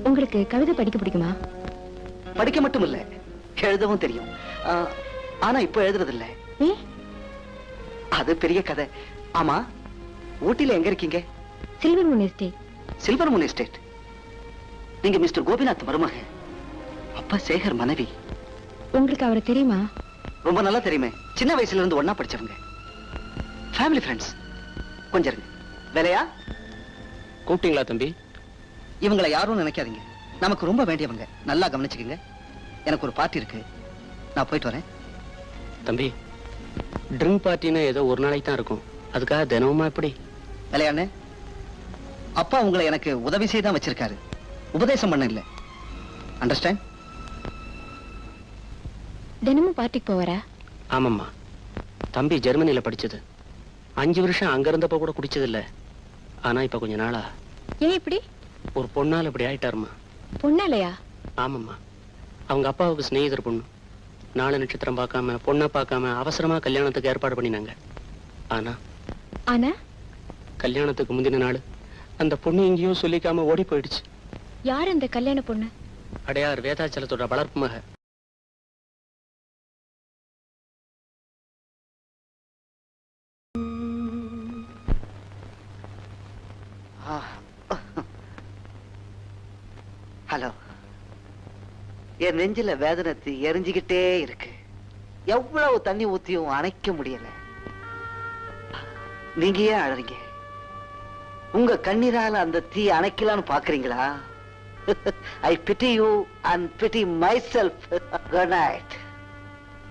உங்களுக்கு கவிதை படிக்க பிடிக்குமா? படிக்க மட்டும் இல்ல, எழுதவும் தெரியும். ஆனா இப்ப எழுதுறதில்ல. அது பெரிய கதை. ஆமா, ஊட்டில எங்க இருக்கீங்க? Silver Moon estate. Silver Moon estate. நீங்க மிஸ்டர் கோபிநாத் மருமக, அப்பா சேகர் மனைவி. உங்களுக்கு அவரை தெரியுமா? ரொம்ப நல்லா தெரியுமே. சின்ன வயசுல இருந்து ஒன்னா படிச்சவங்க. Family friends. கொஞ்சம் இருங்க. வேலையா? கூப்பிட்டீங்களா தம்பி? இவங்களை யாரும் நினைக்காதீங்க, நமக்கு ரொம்ப வேண்டியவங்க. நல்லா கவனிச்சுக்கங்க. எனக்கு ஒரு பார்ட்டி இருக்கு, நான் போயிட்டு வரேன். தம்பி, ட்ரிங்க் பார்ட்டினா ஏதோ ஒரு நாளைக்கு தான் இருக்கும், அதுக்காக தினமுமா எப்படி? வேலையாண்ணே, அப்பா உங்களை எனக்கு உதவி செய்ய தான் வச்சிருக்காரு, உபதேசம் பண்ண இல்ல. அண்டர்ஸ்டாண்ட்? தினமும் பார்ட்டிக்கு போவாரா? ஆமாம்மா, தம்பி ஜெர்மனியில படிச்சது. 5 வருஷம் அங்க இருந்தப்ப கூட குடிச்சது இல்ல. ஆனா இப்ப கொஞ்ச நாளா. ஏன் இப்படி? ஒரு பொண்ணால இப்படி ஆயிட்டாருமா. பொண்ணாலையா? ஆமாம்மா, அவங்க அப்பாவுக்கு சிநேகிதர் பொண்ணு. நாலு நட்சத்திரம் பார்க்காம, பொண்ணை பார்க்காம அவசரமா கல்யாணத்துக்கு ஏற்பாடு பண்ணினாங்க. ஆனா கல்யாணத்துக்கு முந்தின நாள் அந்த பொண்ணு எங்கேயும் சொல்லிக்காம ஓடி போயிடுச்சு. யார் அந்த கல்யாண பொண்ணு? அடையார் வேதாச்சலத்தோட வளர்ப்பு மக. ஹலோ. என் நெஞ்சில வேதனை எரிஞ்சுக்கிட்டே இருக்கு. எவ்வளவு தண்ணி ஊத்தியும் அணைக்க முடியல. நீங்க ஏன் அழறீங்க? உங்க கண்ணீரால அந்த தீ அணைக்கலான்னு பாக்குறீங்களா? I pity you and pity myself. Good night.